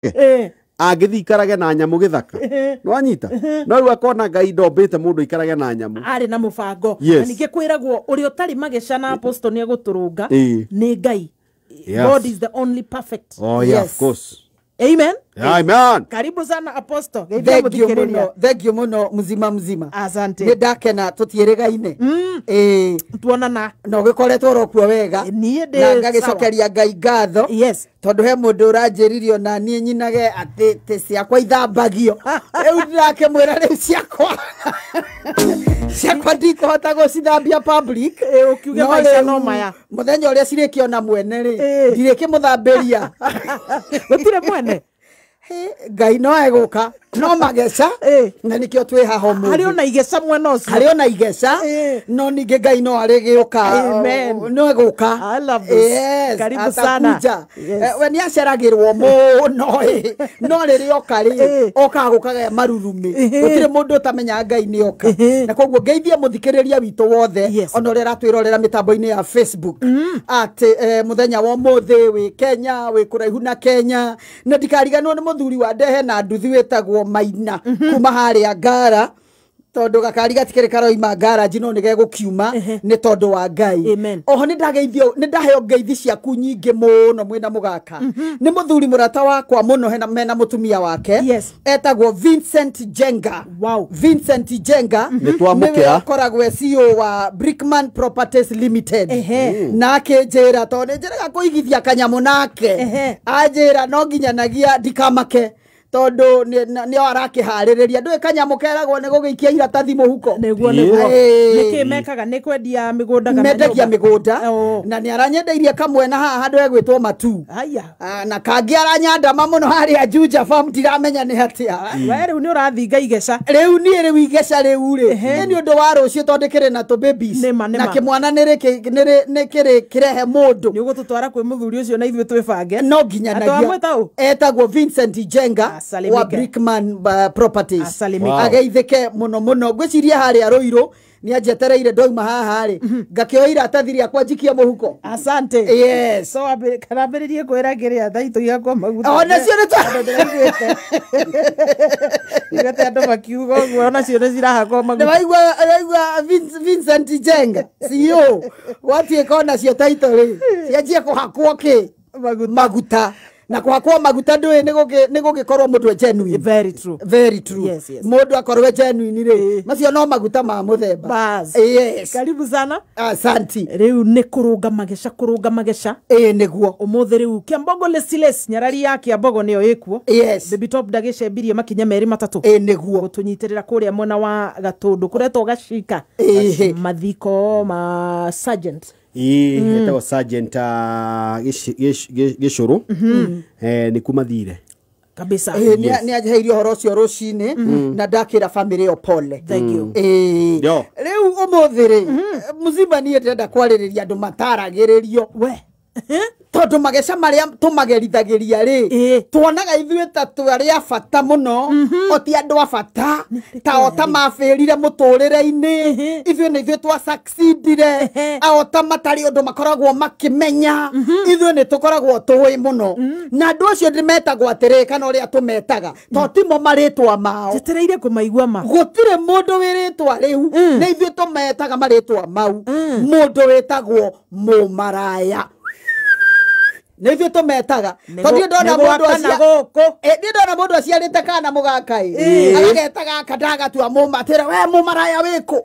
wake agithi ikarage na nyamu githaka no anyita no riu akona Ngai ndombite mundu ikarage na nyamu ari na mubango na ninge kwiragwo uri utari magesha na apostle ni aguturunga ni Ngai. God is the only perfect. Oh yeah, of course. Amen. Amen. Karibu sana apostle. Thank you muno mzima. Asante. Ni ndakena tutieregaine. Tuonana. No gikoretwo rokwo wega. Na ngagicokeria Ngai ngatho. Yes. Tondu he mundu uranjiririo na nie nyinage ati te ciakwa ithambagio. Riu ndake mwira riu ciakwa. Ciakwa ndikuhota gucithambia public. Ukiuge maica no maya. Muthenya uria cirikiona mwene ri ndirikimuthambiria. Gutire mwene. Ngai no eguka no mageca na nikio twi haho mu hari ona igeca mwena ucio hari ona igeca no ninge Ngai no arigiuka no eguka. I love this. Yes, karibu sana. We ni aceragirwo muno no riri oka ri oka gukaga marurumi gutire mundu utamenya Ngai ni oka na koguo ngeithie muthikiriria witu wothe ona uri ratwirorera mitambo-ini ya Facebook ati muthenya wa muthi wi Kenya wi kuraihu na Kenya na ndikariganwo ni muthuri wa ndehe na nduthi wetagwo Maina kuma haria Ngara tondu gakari gatikere karoima garage no nige gukiuma ni tondu wa Ngai. Oho ni ndageithio ni ndaheo ngeithi ciaku nyingi muno mwina mugaka ni muthuri murata wakwa muno mena mutumia wake etagwo Vincent Jenga. Wow. Vincent Jenga ni koragwe CEO wa Brickman Properties Limited na akinjira tondu njiraga kuigithia kanyamu nake anjira no nginyanagia ndikamake tondu ni arakihariria ndwe kanyamu keragwo ni gugiikia iratathi muhuko niguo niki mekaga ni kwendia migunda kana mendagia migunda na ni aranyendeirie kamwe na haha handu egwitwo Matu na kangi aranyandama muno haria Juja farm ndiramenya ni hatia we riu ni urathinga igeca riu ni riu igeca riu ri ni undu wa rucio tondekere na to babies na kimwana ni kirehe mundu ni ugututwara kwi muthuri ucio na ithuĩ twibange no nginyanagia etagwo Vincent Jenga wa Brickman Properties ageithike muno gwiciria haria Ruiru ni ajetereire ndoima haha ri ngakioira atathiri akwa njikia muhuko. Asante. Yes. So karambiririe kwira ngiria thaito yakwa maguta ona cio ni igate andu makiugo ona cio ni cirahakwa maguta waigua Vincent Jenga CEO watie kona cio taito ri cianjie kuhakwo ki maguta na kuhakwo maguta ndui ni gugikorwo mundu genuine. Very true. Yes. Mundu akorwo genuine ri macio no maguta ma muthemba. Bas. Yes. Karibu sana. Asante. Riu ni kurunga magesha niguo umuthi riu Kiambogo Lesiles nyarari ya Kiambogo niyo ikuo. Yes. Baby Top ndagicembirie makinya meri matatu niguo gutunyitirira kuria mwena wa Gatundu kuretwo gacika mathiko ma sergeant etago sergeant Gicuru ni kumathire kabisa ni ajeheirio horo cio rucini na ndakira family o pole. Thank you. Riu umuthiri muzima ni ndenda kwaririria andu mataragiririo we tondu mageca maria tumagerithagiria ri tuonaga ithuĩ ta twaria bata muno oti andu a bata ta ota mafirire muturire-ini ithuĩ ni ithuĩ twa succeedire aota matari undu makoragwo makimenya ithuĩ ni tukoragwo tuwi muno na andu acio ndimetagwo atiri kana uria tumetaga to timo maritwa mao jetereire kumaigua ma gutire mundu wiritwa riu ni ithuĩ tumetaga maritwa mau mundu witagwo mumaraya Nivyo tumetaga tondu ndona mundu acia guku ndi ndona mundu aciarite kana mugakai agagetaga kadaga tu amumatira we mumaraya wiku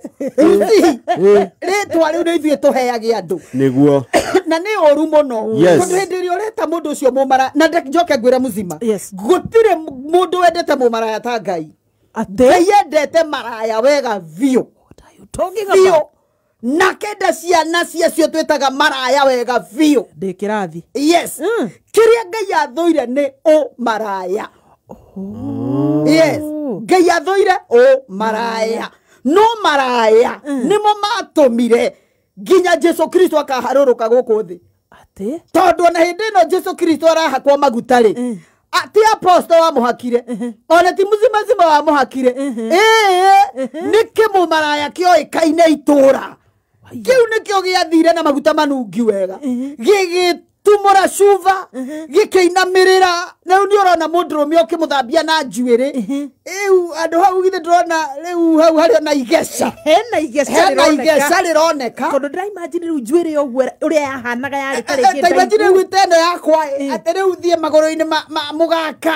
ritwa riu ni ithuĩ tuheage andu niguo na ni oru muno tondu hindi ri ureta mundu ucio mumara na njoke ngwira muzima gutire mundu wendete mumaraya ta Ngai Ngai endete maraya wega vio na kenda ciana cio twetaga maraya wega vio ndikirathi. Yes. Kiria Ngai athoire ni o maraya. Yes. Ngai athoire o maraya. No maraya nimo matumire ginya Jesu Kristo akaharuruka guku thi. Ati tondu na hindi no Jesu Kristo arahakwa maguta ri ati apostle wa muhakire ona ti muzima wa muhakire niki mumaraya kio ikaine itura kiu nikio giathire na maguta manungi wega gigituo gitumura cuva gikinamirira riu ni urona mundurume ukimuthambia na njuiri iu andu hau githe ndrona riu hau hari na igeca hena igeca rironeka tondu ndira imagine riu njuiri yoguo uria yahanaga yari tariki imagine riu iteno yakwa ati riu thie maguru-ini ma mugaka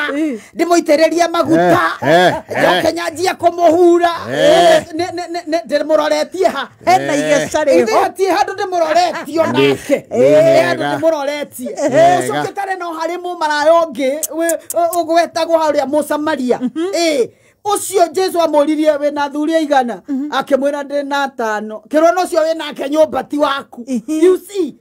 ndimuitiririe maguta Kenya njia kumuhura ndimuroretie ha hena igeca riho ti handu ndimuroretio nake handu ndimuroretie ucoke tare no hari mumarayo ungi ugwetagwo haria Musamaria ucio Jesu amuririe we na thuri aigana akimwira ndi na 5 kirona ucio we nake nyumba ti waku you see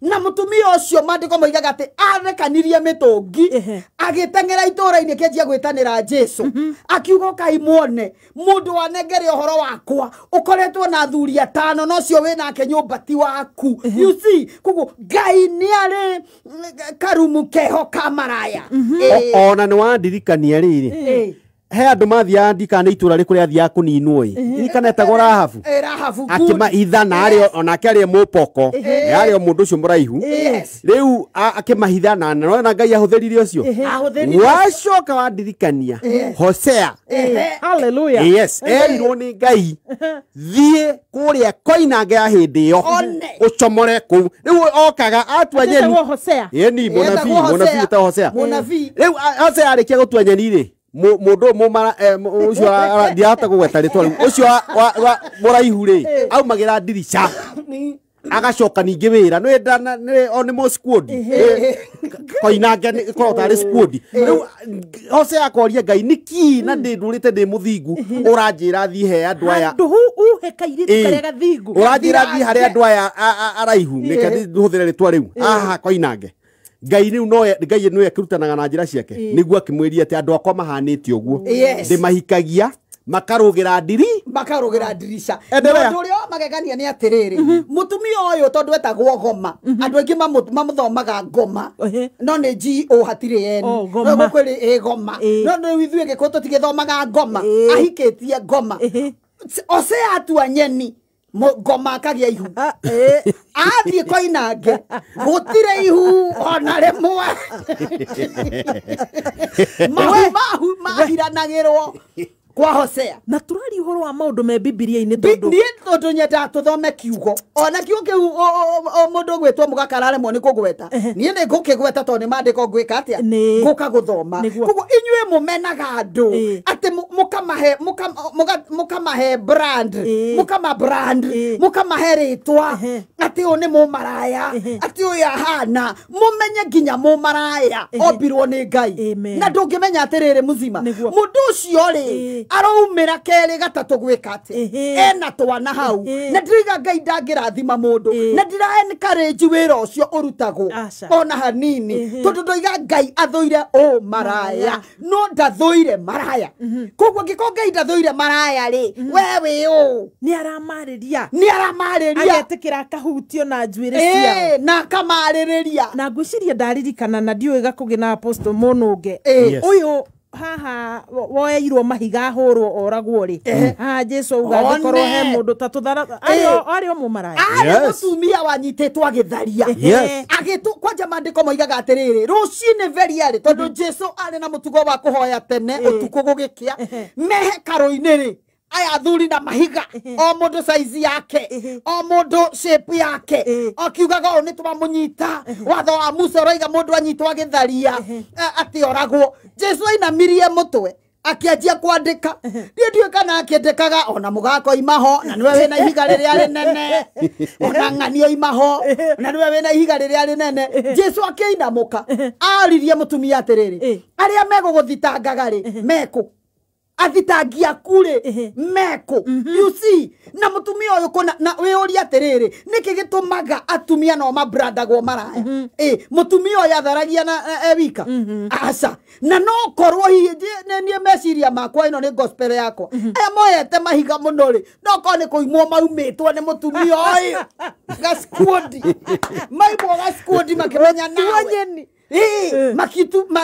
na mutumia ucio mandiko moigaga ati arekanirie mitungi agitengera itura-ini kenjia gwitanira Jesu akiuga kai muone mundu wanengere uhoro wakwa ukoretwo na thuri 5 no ucio we nake nyumba ti waku you see kugu Ngai ni ari karumu keho kamaraya ona ni wandirikania riri he andu mathia ndikana itura riku ria thia kuninwo ndikana etagwo Rahabu akima ithana ari onake ari mupoko ari mundu ucio muraihu riu akimahitha na na Ngai ahutheririe ucio wacoka wandirikania Hosea hallelujah yes erirwo ni Ngai thie kuria koinange ya hindi yo ucomore ku riu okaga atua nyeni yeni munabii ta Hosea riu Hosea arikia gutua nyeni ri mundu mumara ucio ndiahota kugweta ritwa ucio muraihu ri aumagira ndirisha agacoka ningi wira nwe ndana ni mo squad koinange ni korota squad riu Hosea akoria Ngai niki na ndurite ndi muthingu uranjira thi he andu aya ndu uhe kairitu karia gathingu uranjira thi hari andu aya araihu nikadi nduhuthire ritwa riu aha koinange Ngai riu no Ngai no yakirutanaga na njira ciake niguo akimwiria ati andu akwa mahanite uguo ndimahikagia makarugira ndirisha ndu rio magegania ni atiriri mutumia uyu tondu etagwo Goma andu aingi mamuthomaga Ngoma no ni GO hatire en no gukwiri Goma no withue giko tutigithomaga Ngoma ahikitie Ngoma Hosea atua nyeni Ngoma akagia ihu athie koinange gutire ihu ona rimwe mahiranagirwo kwa Hosea na turari uhoro wa maundu me Biblia-ini tondu ni tondu nyenda tuthome kiugo ona kiugo kiu mundu gwetwo mugakarare mo ni kugweta ni ndi ngukigweta tondu mandiko ngwika atia nguka guthoma kugo inyue mumenaga andu ati mukamahe brand mukamahe ritwa ati oni mumaraya ati uya hana mumenye nginya mumaraya obirwo ni Ngai na ndungimenya atiriri muzima mundu ucio ri araumira keri gatatu gwika ati ena twana hau na ndiriga Ngai ndangirathima mundu na ndira encourage wira ucio urutagwo ona hanini tondu ndoiga Ngai athuire maraya no ndathuire maraya koguo ngiko Ngai ndathuire maraya ri wewe ni aramariria agetikira kahutio na njuiri ciao na kamaririria na ngwiciria ndaririkana na ndiuga kugina Apostle Monunge uyu haha woeirwo mahiga hurwo oragwo ri ha Jesu uga ngorwo he mundu ta tuthara ario mumaraya mutumia wanyitetwo agitharia agitu kwanja mandiko moigaga atiriri rucine very early tondu Jesu ari na mutugo wa kuhoya tene utuko gugikia mehe karo-ini ri aya thuri na mahiga o mundu size yake o mundu shape yake akiugaga ni tumamunyita watho wa Musa roiga mundu anyitwo agitharia ati oragwo Jesu ainamirie mutwe akianjia kwandika ndio kana akiandikaga ona mugako imaho na niwe wina ihiga riria rinene ona ng'anio imaho na niwe wina ihiga riria rinene Jesu akiinamuka aririe mutumia atiriri aria meguguthitanga ri meku athitangia kure meko you see na mutumia uyu kona na we uri atiriri niki gitumaga atumia no mabrandagwo maraya mutumia uyu atharagia na wika asa na no korwo ni meciria makwa ino ni gospel yakwa aya moyete mahiga muno ri no ko ni kuimwo maumitwo ni mutumia uyu gasquadi maimwo gasquadi makimenya nawe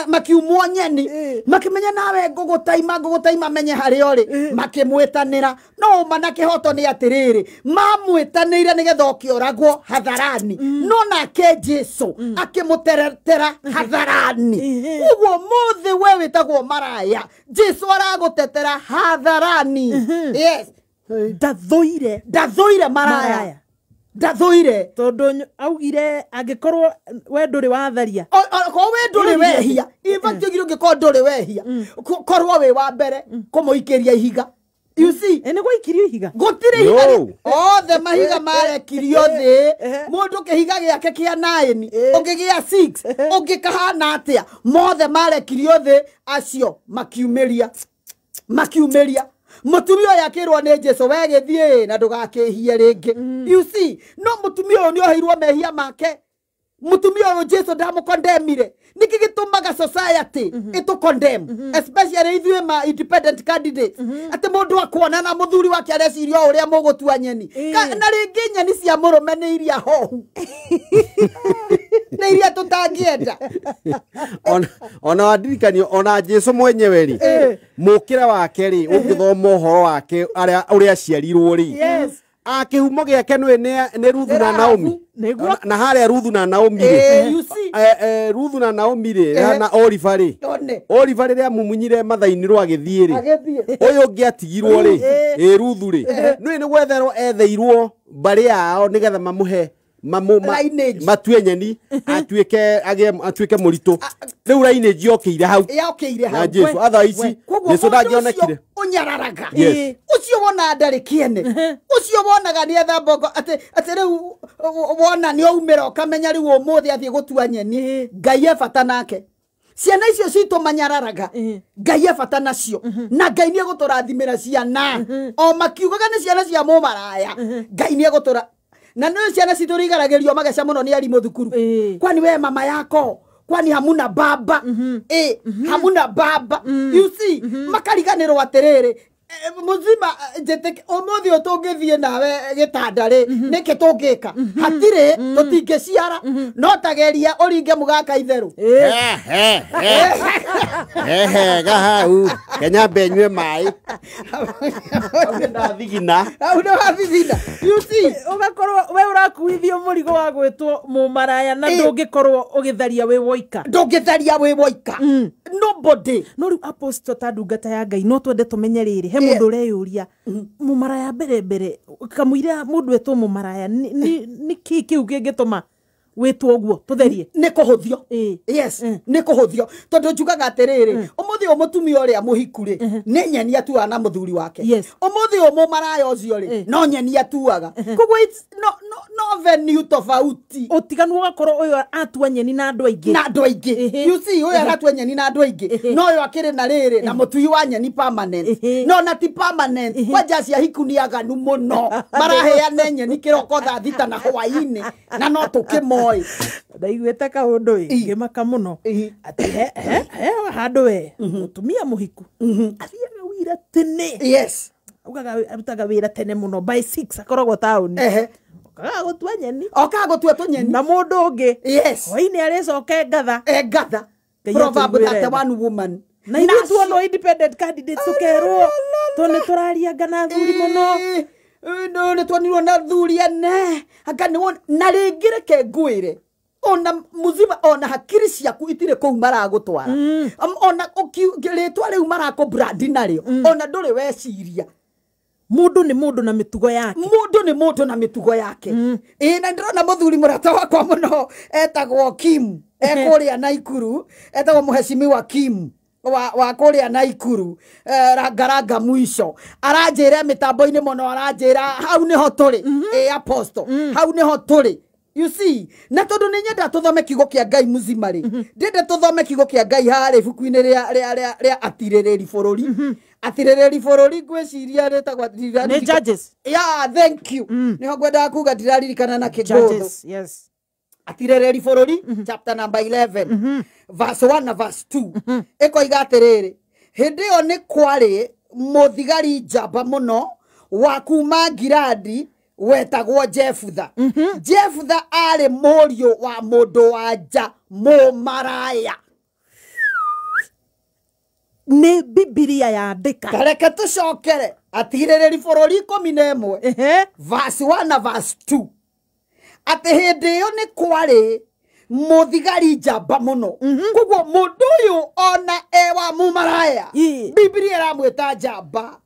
makiumwo nyeni makimenya nawe ngugutaima menye hari ori makimwetanira no manake hoto ni atiriri mamwetanire nigetha okioragwo hatharani no nake Jesu akimuteretera hatharani uguo muthi we witagwo maraya Jesu aragutetera hatharani yes ndathuire maraya ndathuire tondu augire angikorwo we nduri watharia ko we nduri wehia ibatigiro ngiko nduri wehia korwo we wa mbere kumuikiria ihiga you see ene guikirio ihiga gutire ihiga othe mahiga marekirio thi mundu kihiga giake kia 9 ungigia 6 ungikahana atia mothe marekirio thi acio makiumiria mutumia yakirwo ni Jesu wegithie na ndugakihie ringi you see no mutumia ni oheirwo mehia make mutumia uyu Jesu ndamukondemire niki gitumaga society itu condemn especially ithuĩ ma independent candidates ati mundu akwona na muthuri wake areciria uria mugutua nyeni na ringi nyeni cia murume ni iria hohu na iria tutangienda ona wadirikani ona Jesu mwenyewe ri mukira wake ri ungithoma uhoro wake uria aciarirwo ri akihumo giake ni Ruthu na Naomi na haria Ruthu na Naomi Ruthu na Naomi ri na Oliver ri Oliver ri amumunyire mathaini ro agithie ri uyu ngiatigirwo ri Ruthu ri ni gwetherwo etheirwo bari yao nigetha mamuhe matue nyeni atuike muritu riu lineage yokire hau na Jesu atha ici Jesu ndangionekire unyararaga ucio wona ndari kiene ucio wonaga ni etha bongo ati riu wona ni oumira ukamenya riu umuthi athie gutua nyeni Ngai ebata nake ciana icio citu manyararaga Ngai ebata nacio na Ngai ni eguturathimira ciana o makiugaga ni ciana cia mumaraya Ngai ni egutura na no ciana citurigaragirio mageca muno ni arimu thukuru kwani we mama yako kwani hamuna baba hamuna baba you see makariganirwo atiriri muzima jete omuthi utungithie nawe gitandari niki tungika hatire tutingiciara no tageria uringe mugaka itheru gahau Kenya benywe mai ndathigina you see ugakorwo we urakuithio murigo wa gwitwo mumaraya na ndungikorwo ugitharia we woika nobody no ru apostle tandungata ya Ngai no twende tumenye riri he mundu ureyuria mumaraya mbere kamuira mundu wetwo mumaraya ni kiu kingituma wetwo guo tutherie ni kuhuthio yes ni kuhuthio tondu njugaga atiriri umuthi umutumia uria muhikuri ni nyeni atua na muthuri wake umuthi umumaraya ucio ri no nyeni atuaga koguo no venue tofauti utiganu ugakorwo uyu atua nyeni na andu aingi you see uyu atua nyeni na andu aingi no uyu akiri na riri na mutui wa nyeni permanent no na ti permanent kwaja cia hikuni aganu muno maraheane nyeni kiroko thaa thita na hwaini na no tukimo ndaiguite kaundu ngimaka muno ati he handu we mutumia muhiku athiaga wira tene yes ugaga arutaga wira tene muno by 6 akoragwo tauni okaga gutua nyeni na mundu ungi yes waini aricoke ngatha proverb that one woman na ithu tuono independent candidates tukerwo tone turaria ngana thuri muno no ne twanirwo na thuri ane akani na ringire ke ngwire ona muzima ona hakiri ciaku itire kou maragutwara ona ritwa riu marako brand nario ona nduri weciria mundu ni mundu na mitugo yake na ndirona muthuri murata wakwa muno etagwo Kim ekuria Naikuru etagwo muheshimiwa Kim wa kuria Naikuru ranga mwisho aranjira mitambo-ini muno aranjira hau niho turi apostle hau niho turi you see na tondu ni nyenda tuthome kigo kia Ngai muzima ri ndende tuthome kigo kia Ngai hari ibuku-ini ria atirereri bururi gwiciria retagwa ni Judges thank you niho ngwenda kuga ndiraririkana na kigotho yes atirereri bururi chapter number 11 verse 1 na verse 2 ekoiga atiriri hindi yo ni kwari muthigari njamba muno wa kuma Giradi wetagwo Jefutha. Jefutha ari morio wa mundu wanja mumaraya. Ni Biblia yandika. Kareke tucokere atigiriri bururi 11 verse 1 na verse 2. Ati hindi iyo ni kwari muthigari njamba muno. Koguo mundu uyu ona ewa mumaraya. Biblia iramwita njamba.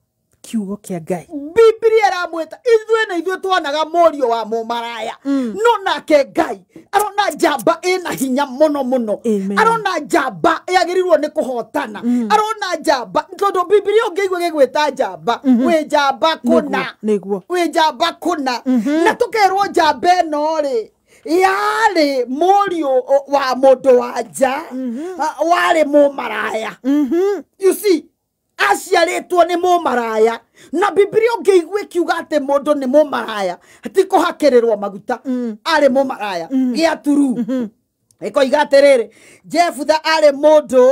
Kiugo kia Ngai. Biblia iramwita ithuĩ tuonaga morio wa mumaraya. No nake Ngai arona njamba ina hinya muno muno. Arona njamba yagirirwo ni kuhotana. Arona njamba tondu Biblia ungeigua gigwita njamba. We njamba kuna. We njamba kuna. Na tukerwo njamba ino ri yale morio wa mundu wanja wale mumaraya. You see, aciaritwo ni mumaraya na Biblia ungeigua kiuga ati mundu ni mumaraya hatiko hakerirwo maguta ari mumaraya giaturu eko igaterere Jefutha ari mundu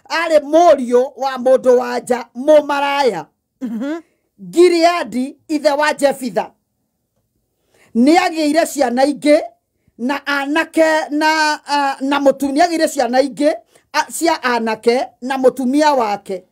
ari morio wa mundu wanja mumaraya. Gileadi ithe wa Jefitha ni agiire ciana ingi na anake na mutumia agiire ciana ingi cia anake na mutumia wake.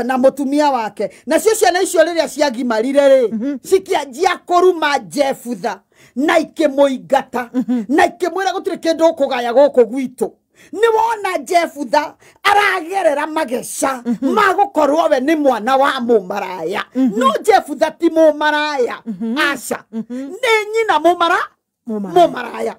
Na mutumia wake na cio ciana icio riria ciagimarire ri cikianjia kuruma Jefutha na ikimuingata na ikimwira gutire kindu ukugaya guku gwitu. Ni wona Jefutha aragerera magesha magukorwo we ni mwana wa mumaraya. No Jefutha ti mumaraya. Aca ni nyina mumaraya.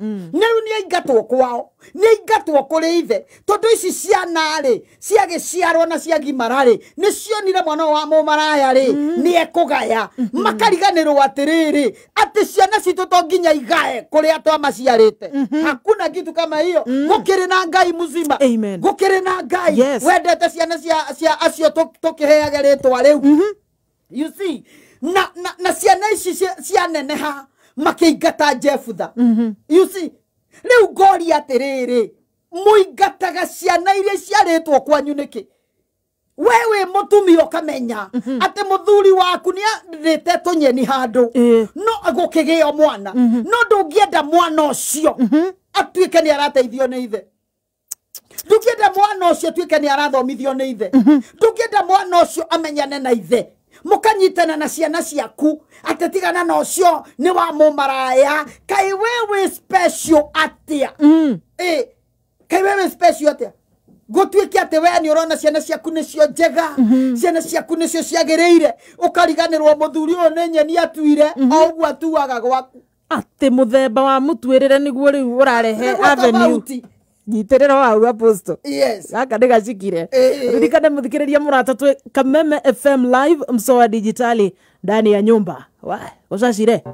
Niu ni aingatwo kwao, ni aingatwo kuri ithe tondu ici ciana ri ciagiciarwo na ciagimara ri ni cionire mwana wa mumaraya ri ni ekugaya makariganirwo atiriri ati ciana citu to nginya igae kuri atwa maciarite. Hakuna kitu kama hiyo. Gukiri na Ngai muzima. Gukiri na Ngai wendete ciana cia acio tukiheage ritwa riu. You see, na ciana ici cianeneha makiingata Jefutha. You see, riu ngori atiriri muingataga ciana iria ciaritwo kwanyu niki? Wewe mutumia ukamenya ati muthuri waku ni arite tunyeni handu no agukigio mwana no ndungienda mwana ucio atuike ni arateithio ni ithe. Ndungienda mwana ucio atuike ni arathomithio ni ithe. Ndungienda mwana ucio amenyane na ithe. Mukanyitana na ciana ciaku atetigana na ucio ni wa mumaraya. Kai wewe special atia kai wewe special atia gutwike ati we ni urona ciana ciaku nicio njega ciana ciaku nicio ciagereire ukariganirwo muthuri uyu ni nyeni atuire oguo atuaga gwaku ati muthemba wa mutwirire niguo riu urarehe avenue Nyitirira wa apostle. Yes. Gaka ndigacikire. Ririkane muthikiriria murata twe Kameme FM live msoa digitali ndani ya nyumba. Ucacire.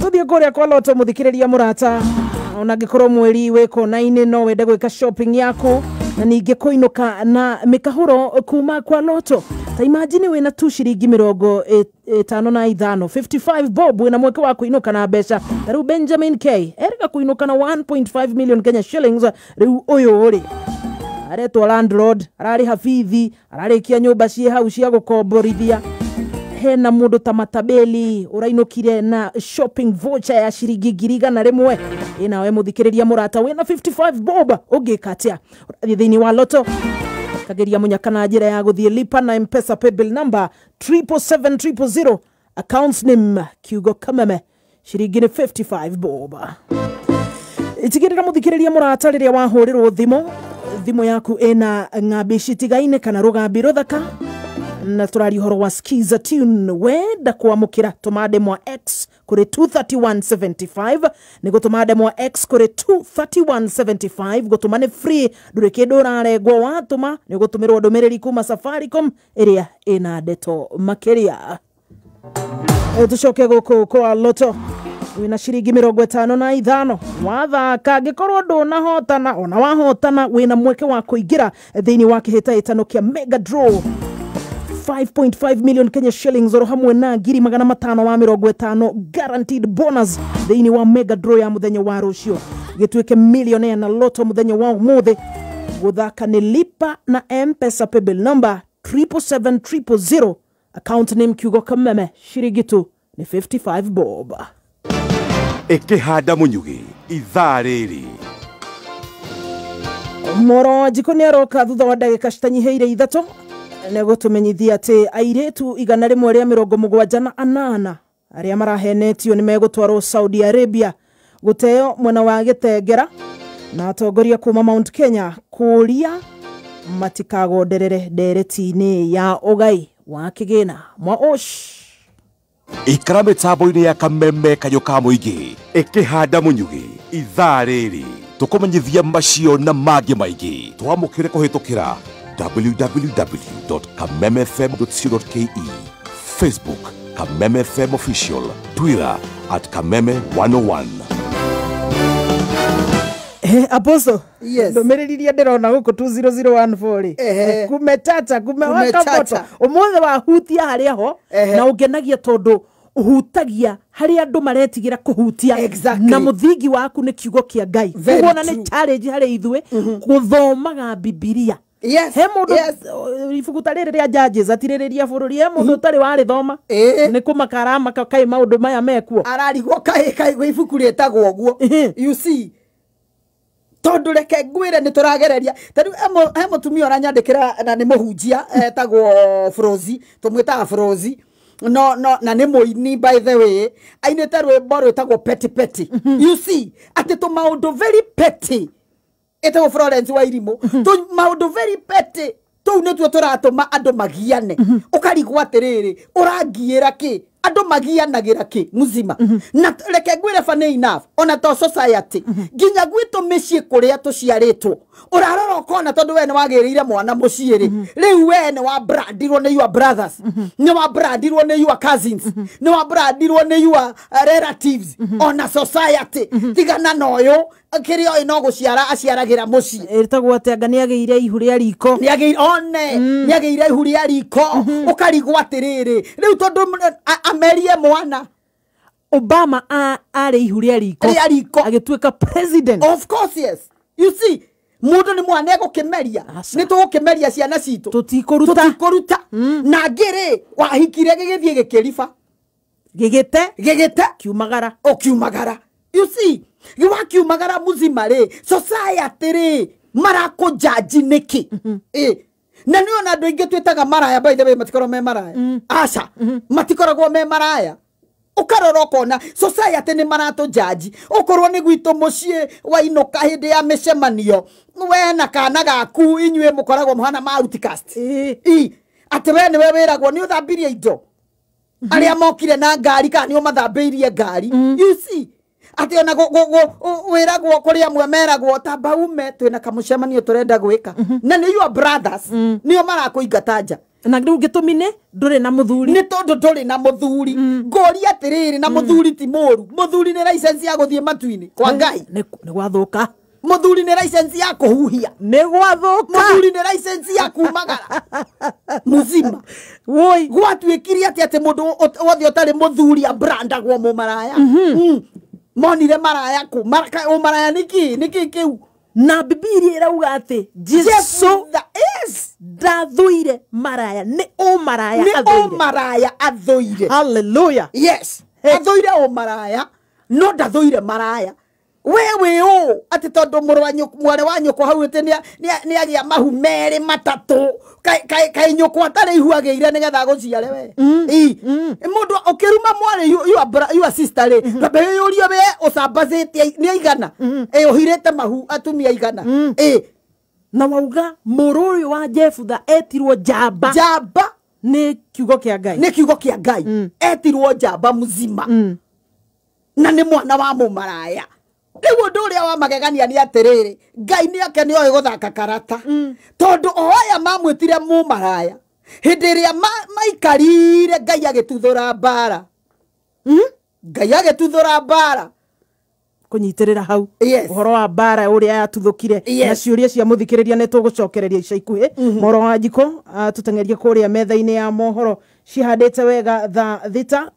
Tuthie kuria kwa loto muthikiriria murata. Unagikorwo mweri weko 9 no wende gwika shopping yako na ninge kuinuka na mikahuro kuma kwa loto. Ta imagine wena tu shiringi 55 55 bob wena mweke wa kuinuka na besha riu Benjamin K erika kuinuka na 1.5 million Kenya shillings riu uyu uri aretwa landlord arari hafithi ararikia nyumba cie hau cia gukomborithia hena mundu ta matabeli urainukire na shopping voucher ya shiringi 100 ina we muthikiriria murata wena 55 bob ugikatia thini wa loto kageria munyaka na njira ya guthie lipa na M-Pesa paybill number 77700 accounts name Kiugo Kameme shiringi 55 bob. Itigirira muthikiriria murata riria wahurirwo thimo yaku ena ngabi citigaine kana rugambi ruthaka na turari horo wa skiza tune wenda kwamukira tumade mwa X kuri 23175 nigo tumade mwa X kuri 23175 gotumane free dureke dorare gwa watuma nigo tumirwo domereri kuma Safaricom area ina deto makeria. Tushoke goko kwa loto wina shiringi 55 wathaka gikorwo ndona hotana ona wahotana wina mweke wa kuingira thini wa kihitaitano kia mega draw 5.5 million Kenya shillings oro hamwe na 550 guaranteed bonus thini wa mega draw ya muthenya wa rucio gitwike millionaire na loto muthenya wa umuthe guthaka ni lipa na M-Pesa paybill number 77700 account name Kiugo Kameme shiringi tu ni 55 bob. Ikihanda munyugi ithaa riri. Moro Njiko ni aroka thutha wa ndagika citanyiheire ithatũ nego tumenyithia ati airetu 178 aria marahenetio ni megutwarwo Saudi Arabia guteo mwena wa Gitengera na atongoria kuma Mount Kenya kuria matikagonderere ndereti-ini ya ugai wa kigina mwa osh. Ikara mitambo-ini ya Kameme Kayuka Muingi ikihanda munyugi ithaa riri. Tukumenyithia macio na mangĩ maingĩ twamũkĩre kũhĩtũkĩra www.kamemefm.co.ke, Facebook Kameme FM Official, Twitter @Kameme101. Apostle, yes. Ndomereriria ndirona guku 20014 kumetata kumewaka moto umuthi wa hutia haria ho na ugenagia tondu uhutagia hari andu maretigira kuhutia na muthingi waku ni kiugo kia Ngai kuona ni challenge hari ithwe guthomaga Biblia. Yes. He mundu ibuku tarire ria Judges atiririria bururi he mundu tari wari thoma ni kumakarama kai maundu maya mekuo ararigwo kai ibuku rietagwo uguo. You see, tondu reke ngwire ni turagereria tari he mutumia oranyandikira na ni muhunjia etagwo Frozi, tumwitaga Frozi no na ni muini by the way ainite rwimbo rwitagwo petty petty. You see, ati to maundu very petty etagwo Florence Wairimu to maundu very petty tu ne tu turatuma andu magiane ukarigwa atiriri urangiira ki andu magianagira ki muzima na reke ngwire funny enough ona to society ginya gwitu micii kuria tuciaritwo urarora ukona tondu we ni wagirire mwana muciiri riu we ni wa brandirwo ni your brothers ni wa brandirwo ni your cousins ni wa brandirwo ni your relatives ona society tigana noyo kirio ino guciara aciaragira mucii etagwo atanga ni ageire ihu ria riko ni ageire ihu ria riko ukarigwa atiriri riu tondu amerie mwana Obama ari ihu ria riko agituika president. Of course, yes. You see, mundu ni mwana gukimeria ni tugukimeria ciana citu tutikuruta na ngiri wahikire gigithie gikiriba gigite kiumagara. You see, giwakiumagara muzima ri society ri marako jaji niki na ni ona andu ingi twitaga maraya by the way matikoro me maraya aca matikoragwo me maraya ukarora ukona society ni marato jaji ukorwo ni gwitu mucii wa inoka hindi ya micemanio we na kana gaku inywe mukoragwo muhana ma outcast ati we ni we wiragwo ni uthambirie indo aria mokire na ngari kana ni umathambirie ngari. You see, ati ona wiragwo kuri amwe meragwo tambaume twina kamucemanio turenda gwika na ni your brothers nio marakuingatanja na ngiru gitumine nduri na muthuri ni tondu nduri na muthuri ngori atiriri na muthuri ti moru muthuri ni license ya guthie matuini kwa Ngai ni gwathuka muthuri ni license ya kuhuhia ni gwathuka muthuri ni license ya kumagara muzima woi gwatwikiri ati mundu wothe utari muthuri abrandagwo mu maraya monire maraya ku maraya niki kiu na Biblia irauga ati Jesu ndathuire maraya ni maraya athuire. Hallelujah. Yes. Athuire maraya no ndathuire maraya wewe ati tondu mware wa nyoko hau ati ni agia mahu meri matatu kai nyoko atari ihu ageire nigetha guciare we mundu ukiruma mware you sister ri babe yurio we usambazitie ni aigana uhirite mahu atumia aigana na wauga muruyu wa Jefutha etirwo jamba ni kiugo kia Ngai etirwo jamba muzima na ni mwana wa mumaraya. Riu ndu uria wa magegania ni atiriri Ngai ni ake ni oe guthaka karata tondu oya mamwitire mumaraya hindi iria maikarire Ngai agituthura bara kunyitirira hau uhoro wa bara uria yatuthukire na ciuria cia muthikiriria ni tugucokereria ica ikuhi Moro wa Njiko tutengerie kuria metha-ini ya mohoro cihandite wega tha thita